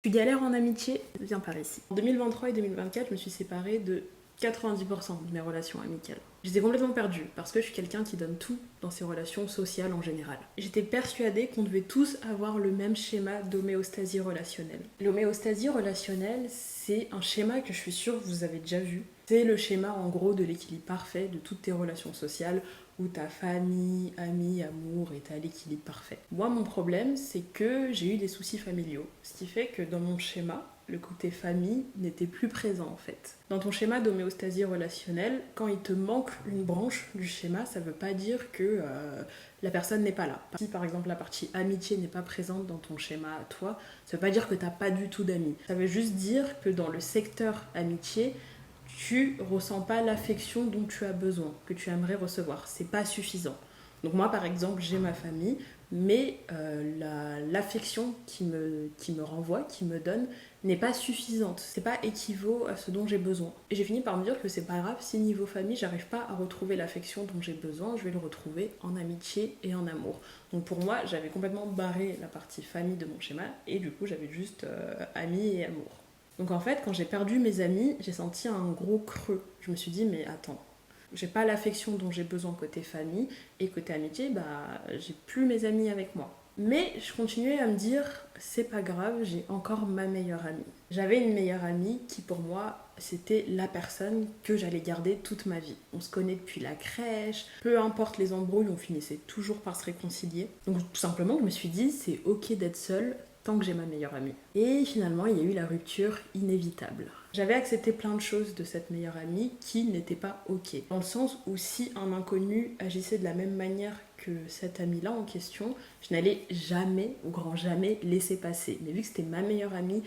Tu galères en amitié? Viens par ici. En 2023 et 2024, je me suis séparée de 90% de mes relations amicales. J'étais complètement perdue parce que je suis quelqu'un qui donne tout dans ses relations sociales en général. J'étais persuadée qu'on devait tous avoir le même schéma d'homéostasie relationnelle. L'homéostasie relationnelle, c'est un schéma que je suis sûre que vous avez déjà vu. C'est le schéma en gros de l'équilibre parfait de toutes tes relations sociales où ta famille, amis, amour est à l'équilibre parfait. Moi, mon problème, c'est que j'ai eu des soucis familiaux. Ce qui fait que dans mon schéma, le côté famille n'était plus présent en fait. Dans ton schéma d'homéostasie relationnelle, quand il te manque une branche du schéma, ça veut pas dire que la personne n'est pas là. Si par exemple la partie amitié n'est pas présente dans ton schéma à toi, ça veut pas dire que t'as pas du tout d'amis. Ça veut juste dire que dans le secteur amitié, tu ressens pas l'affection dont tu as besoin, que tu aimerais recevoir. C'est pas suffisant. Donc moi par exemple j'ai ma famille, mais l'affection qui me renvoie, qui me donne, n'est pas suffisante. C'est pas équivaut à ce dont j'ai besoin. Et j'ai fini par me dire que c'est pas grave si niveau famille j'arrive pas à retrouver l'affection dont j'ai besoin, je vais le retrouver en amitié et en amour. Donc pour moi j'avais complètement barré la partie famille de mon schéma et du coup j'avais juste amis et amour. Donc en fait, quand j'ai perdu mes amis, j'ai senti un gros creux. Je me suis dit, mais attends, j'ai pas l'affection dont j'ai besoin côté famille et côté amitié, bah j'ai plus mes amis avec moi. Mais je continuais à me dire, c'est pas grave, j'ai encore ma meilleure amie. J'avais une meilleure amie qui pour moi, c'était la personne que j'allais garder toute ma vie. On se connaît depuis la crèche, peu importe les embrouilles, on finissait toujours par se réconcilier. Donc tout simplement, je me suis dit, c'est ok d'être seule, tant que j'ai ma meilleure amie. Et finalement, il y a eu la rupture inévitable. J'avais accepté plein de choses de cette meilleure amie qui n'étaient pas ok. Dans le sens où si un inconnu agissait de la même manière que cette amie-là en question, je n'allais jamais, au grand jamais, laisser passer. Mais vu que c'était ma meilleure amie,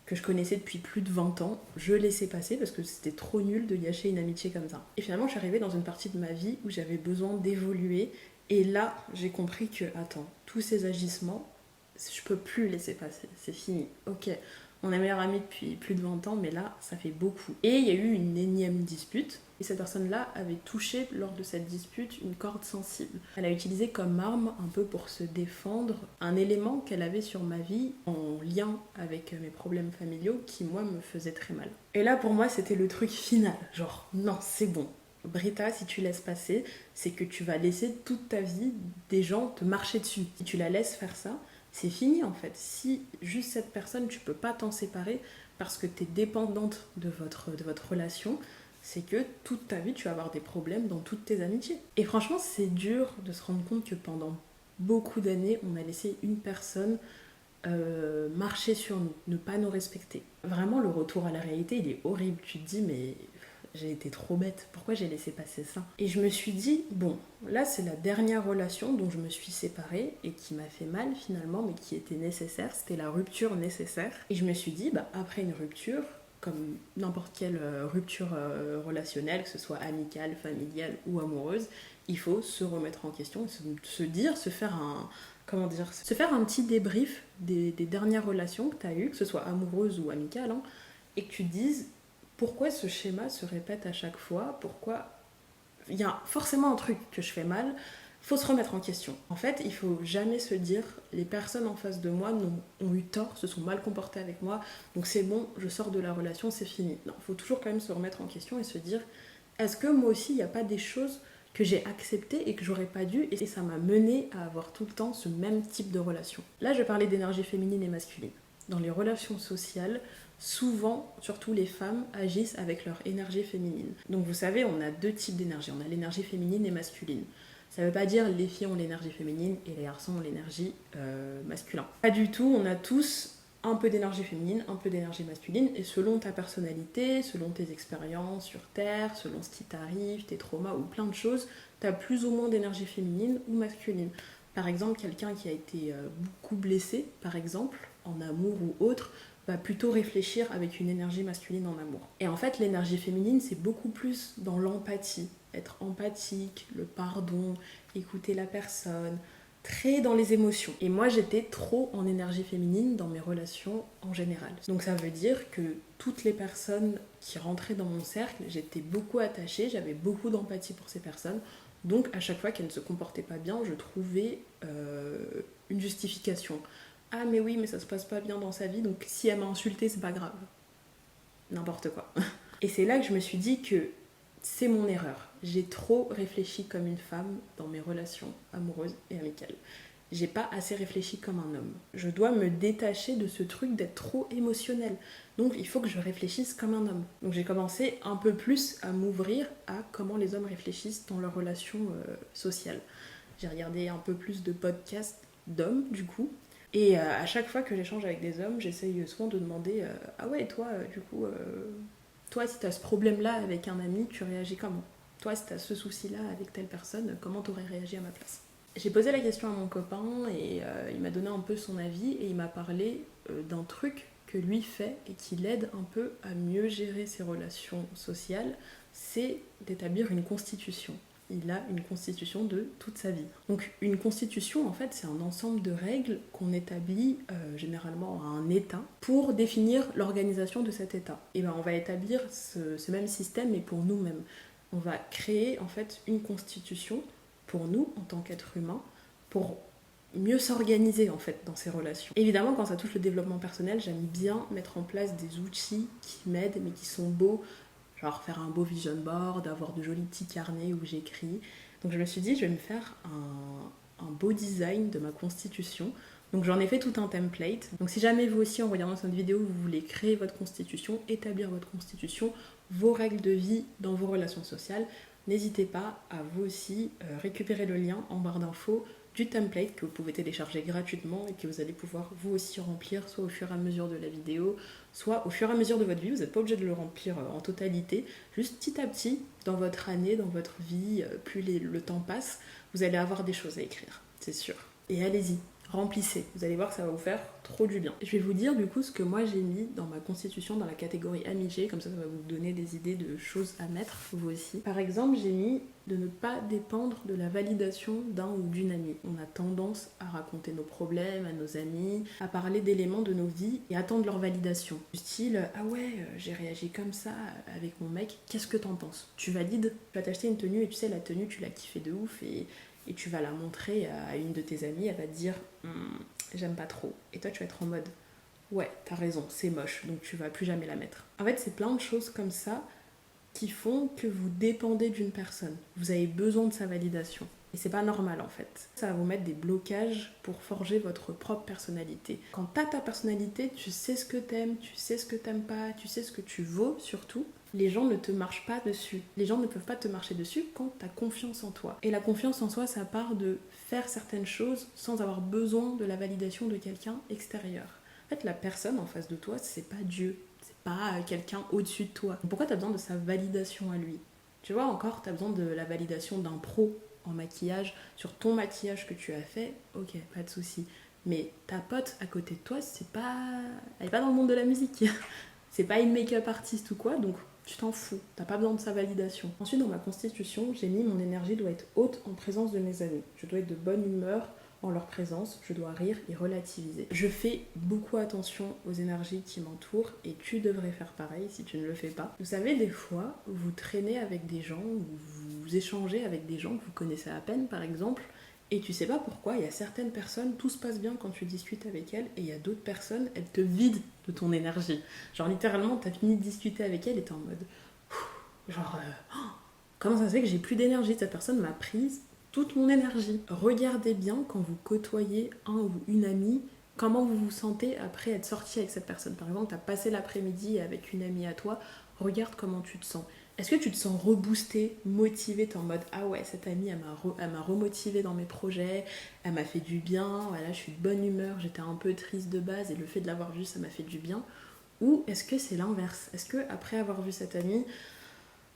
que je connaissais depuis plus de 20 ans, je laissais passer parce que c'était trop nul de gâcher une amitié comme ça. Et finalement, je suis arrivée dans une partie de ma vie où j'avais besoin d'évoluer. Et là, j'ai compris que, attends, tous ces agissements, je peux plus laisser passer, c'est fini. Ok, on est meilleurs amis depuis plus de 20 ans, mais là, ça fait beaucoup. Et il y a eu une énième dispute, et cette personne-là avait touché lors de cette dispute une corde sensible. Elle a utilisé comme arme, un peu pour se défendre, un élément qu'elle avait sur ma vie en lien avec mes problèmes familiaux qui, moi, me faisait très mal. Et là, pour moi, c'était le truc final. Genre, non, c'est bon. Britta, si tu laisses passer, c'est que tu vas laisser toute ta vie des gens te marcher dessus. Si tu la laisses faire ça, c'est fini en fait. Si juste cette personne, tu peux pas t'en séparer parce que tu es dépendante de votre relation, c'est que toute ta vie, tu vas avoir des problèmes dans toutes tes amitiés. Et franchement, c'est dur de se rendre compte que pendant beaucoup d'années, on a laissé une personne marcher sur nous, ne pas nous respecter. Vraiment, le retour à la réalité, il est horrible. Tu te dis, mais j'ai été trop bête, pourquoi j'ai laissé passer ça? Et je me suis dit, bon, là c'est la dernière relation dont je me suis séparée et qui m'a fait mal finalement, mais qui était nécessaire, c'était la rupture nécessaire. Et je me suis dit, bah, après une rupture, comme n'importe quelle rupture relationnelle, que ce soit amicale, familiale ou amoureuse, il faut se remettre en question, se dire, se faire un, comment dire, se faire un petit débrief des dernières relations que tu as eues, que ce soit amoureuse ou amicale, hein, et que tu te dises pourquoi ce schéma se répète à chaque fois, pourquoi il y a forcément un truc que je fais mal, faut se remettre en question. En fait, il faut jamais se dire les personnes en face de moi ont eu tort, se sont mal comportées avec moi, donc c'est bon, je sors de la relation, c'est fini. Non, il faut toujours quand même se remettre en question et se dire est-ce que moi aussi il n'y a pas des choses que j'ai acceptées et que j'aurais pas dû et ça m'a mené à avoir tout le temps ce même type de relation. Là, je vais parler d'énergie féminine et masculine. Dans les relations sociales, souvent, surtout les femmes, agissent avec leur énergie féminine. Donc vous savez, on a deux types d'énergie. On a l'énergie féminine et masculine. Ça ne veut pas dire les filles ont l'énergie féminine et les garçons ont l'énergie masculine. Pas du tout, on a tous un peu d'énergie féminine, un peu d'énergie masculine, et selon ta personnalité, selon tes expériences sur Terre, selon ce qui t'arrive, tes traumas ou plein de choses, tu as plus ou moins d'énergie féminine ou masculine. Par exemple, quelqu'un qui a été beaucoup blessé, par exemple, en amour ou autre, va plutôt réfléchir avec une énergie masculine en amour. Et en fait, l'énergie féminine, c'est beaucoup plus dans l'empathie. Être empathique, le pardon, écouter la personne, très dans les émotions. Et moi, j'étais trop en énergie féminine dans mes relations en général. Donc ça veut dire que toutes les personnes qui rentraient dans mon cercle, j'étais beaucoup attachée, j'avais beaucoup d'empathie pour ces personnes. Donc à chaque fois qu'elles ne se comportaient pas bien, je trouvais une justification Ah mais oui, mais ça se passe pas bien dans sa vie, donc si elle m'a insulté, c'est pas grave. N'importe quoi. Et c'est là que je me suis dit que c'est mon erreur. J'ai trop réfléchi comme une femme dans mes relations amoureuses et amicales. J'ai pas assez réfléchi comme un homme. Je dois me détacher de ce truc d'être trop émotionnel. Donc il faut que je réfléchisse comme un homme. Donc j'ai commencé un peu plus à m'ouvrir à comment les hommes réfléchissent dans leurs relations sociales. J'ai regardé un peu plus de podcasts d'hommes du coup. Et à chaque fois que j'échange avec des hommes, j'essaye souvent de demander ah ouais, toi, du coup, toi, si t'as ce problème-là avec un ami, tu réagis comment? Toi, si t'as ce souci-là avec telle personne, comment t'aurais réagi à ma place? J'ai posé la question à mon copain et il m'a donné un peu son avis et il m'a parlé d'un truc que lui fait et qui l'aide un peu à mieux gérer ses relations sociales, c'est d'établir une constitution. Il a une constitution de toute sa vie. Donc une constitution, en fait, c'est un ensemble de règles qu'on établit généralement à un état pour définir l'organisation de cet état. Et ben on va établir ce même système mais pour nous-mêmes. On va créer en fait une constitution pour nous en tant qu'être humain pour mieux s'organiser en fait dans ces relations. Évidemment, quand ça touche le développement personnel, j'aime bien mettre en place des outils qui m'aident mais qui sont beaux, genre faire un beau vision board, avoir de jolis petits carnets où j'écris. Donc je me suis dit, je vais me faire un beau design de ma constitution. Donc j'en ai fait tout un template. Donc si jamais vous aussi, en regardant cette vidéo, vous voulez créer votre constitution, établir votre constitution, vos règles de vie dans vos relations sociales, n'hésitez pas à vous aussi récupérer le lien en barre d'infos du template que vous pouvez télécharger gratuitement et que vous allez pouvoir vous aussi remplir soit au fur et à mesure de la vidéo, soit au fur et à mesure de votre vie. Vous n'êtes pas obligé de le remplir en totalité, juste petit à petit dans votre année, dans votre vie, plus le temps passe, vous allez avoir des choses à écrire, c'est sûr. Et allez-y, remplissez, vous allez voir que ça va vous faire trop du bien. Je vais vous dire du coup ce que moi j'ai mis dans ma constitution dans la catégorie amitié, comme ça va vous donner des idées de choses à mettre vous aussi. Par exemple, j'ai mis de ne pas dépendre de la validation d'un ou d'une amie. On a tendance à raconter nos problèmes à nos amis, à parler d'éléments de nos vies et attendre leur validation. Du style, ah ouais, j'ai réagi comme ça avec mon mec, qu'est-ce que t'en penses? Tu valides? Tu vas t'acheter une tenue et tu sais, la tenue, tu l'as kiffé de ouf et tu vas la montrer à une de tes amies, elle va te dire j'aime pas trop. Et toi tu vas être en mode ouais, t'as raison, c'est moche, donc tu vas plus jamais la mettre. En fait, c'est plein de choses comme ça qui font que vous dépendez d'une personne. Vous avez besoin de sa validation. Et c'est pas normal en fait. Ça va vous mettre des blocages pour forger votre propre personnalité. Quand t'as ta personnalité, tu sais ce que t'aimes, tu sais ce que t'aimes pas, tu sais ce que tu vaux surtout. Les gens ne te marchent pas dessus. Les gens ne peuvent pas te marcher dessus quand t'as confiance en toi. Et la confiance en soi, ça part de faire certaines choses sans avoir besoin de la validation de quelqu'un extérieur. En fait, la personne en face de toi, c'est pas Dieu. C'est pas quelqu'un au-dessus de toi. Pourquoi t'as besoin de sa validation à lui? Tu vois, encore, t'as besoin de la validation d'un pro en maquillage, sur ton maquillage que tu as fait, ok, pas de souci. Mais ta pote à côté de toi, elle est pas dans le monde de la musique. C'est pas une make-up artiste ou quoi, donc tu t'en fous, t'as pas besoin de sa validation. Ensuite, dans ma constitution, j'ai mis mon énergie doit être haute en présence de mes amis. Je dois être de bonne humeur en leur présence, je dois rire et relativiser. Je fais beaucoup attention aux énergies qui m'entourent et tu devrais faire pareil si tu ne le fais pas. Vous savez, des fois, vous traînez avec des gens ou vous échangez avec des gens que vous connaissez à peine, par exemple, et tu sais pas pourquoi, il y a certaines personnes, tout se passe bien quand tu discutes avec elles, et il y a d'autres personnes, elles te vident de ton énergie. Genre littéralement, t'as fini de discuter avec elles et t'es en mode... comment ça se fait que j'ai plus d'énergie? Cette personne m'a prise toute mon énergie. Regardez bien quand vous côtoyez un ou une amie, comment vous vous sentez après être sorti avec cette personne. Par exemple, t'as passé l'après-midi avec une amie à toi, regarde comment tu te sens. Est-ce que tu te sens reboosté, motivé, t'es en mode ah ouais, cette amie elle m'a remotivé dans mes projets, elle m'a fait du bien, voilà, je suis de bonne humeur, j'étais un peu triste de base et le fait de l'avoir vue ça m'a fait du bien? Ou est-ce que c'est l'inverse? Est-ce que après avoir vu cette amie,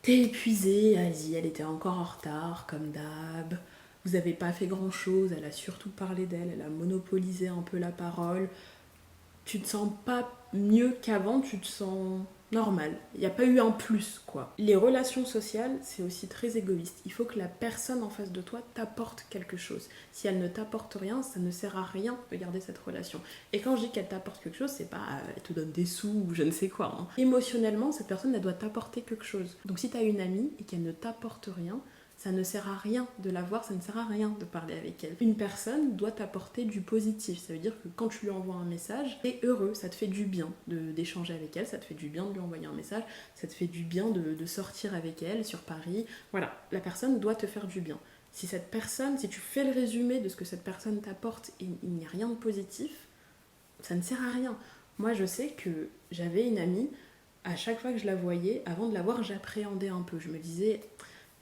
t'es épuisée, vas-y, elle était encore en retard comme d'hab, vous avez pas fait grand chose, elle a surtout parlé d'elle, elle a monopolisé un peu la parole, tu te sens pas mieux qu'avant, tu te sens normal. Il n'y a pas eu un plus, quoi. Les relations sociales, c'est aussi très égoïste. Il faut que la personne en face de toi t'apporte quelque chose. Si elle ne t'apporte rien, ça ne sert à rien de garder cette relation. Et quand je dis qu'elle t'apporte quelque chose, c'est pas elle te donne des sous ou je ne sais quoi. Émotionnellement, cette personne, elle doit t'apporter quelque chose. Donc si t'as une amie et qu'elle ne t'apporte rien, Ça ne sert à rien de la voir, ça ne sert à rien de parler avec elle. Une personne doit t'apporter du positif. Ça veut dire que quand tu lui envoies un message, t'es heureux, ça te fait du bien d'échanger avec elle, ça te fait du bien de lui envoyer un message, ça te fait du bien de sortir avec elle sur Paris. Voilà, la personne doit te faire du bien. Si cette personne, si tu fais le résumé de ce que cette personne t'apporte et il n'y a rien de positif, ça ne sert à rien. Moi, je sais que j'avais une amie, à chaque fois que je la voyais, avant de la voir, j'appréhendais un peu. Je me disais,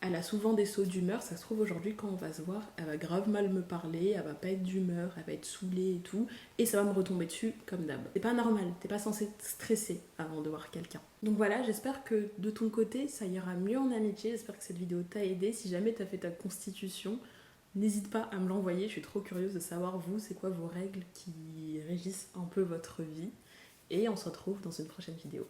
elle a souvent des sauts d'humeur, ça se trouve aujourd'hui quand on va se voir, elle va grave mal me parler, elle va pas être d'humeur, elle va être saoulée et tout, et ça va me retomber dessus comme d'hab. C'est pas normal, t'es pas censé te stresser avant de voir quelqu'un. Donc voilà, j'espère que de ton côté, ça ira mieux en amitié, j'espère que cette vidéo t'a aidé. Si jamais t'as fait ta constitution, n'hésite pas à me l'envoyer, je suis trop curieuse de savoir vous, c'est quoi vos règles qui régissent un peu votre vie. Et on se retrouve dans une prochaine vidéo.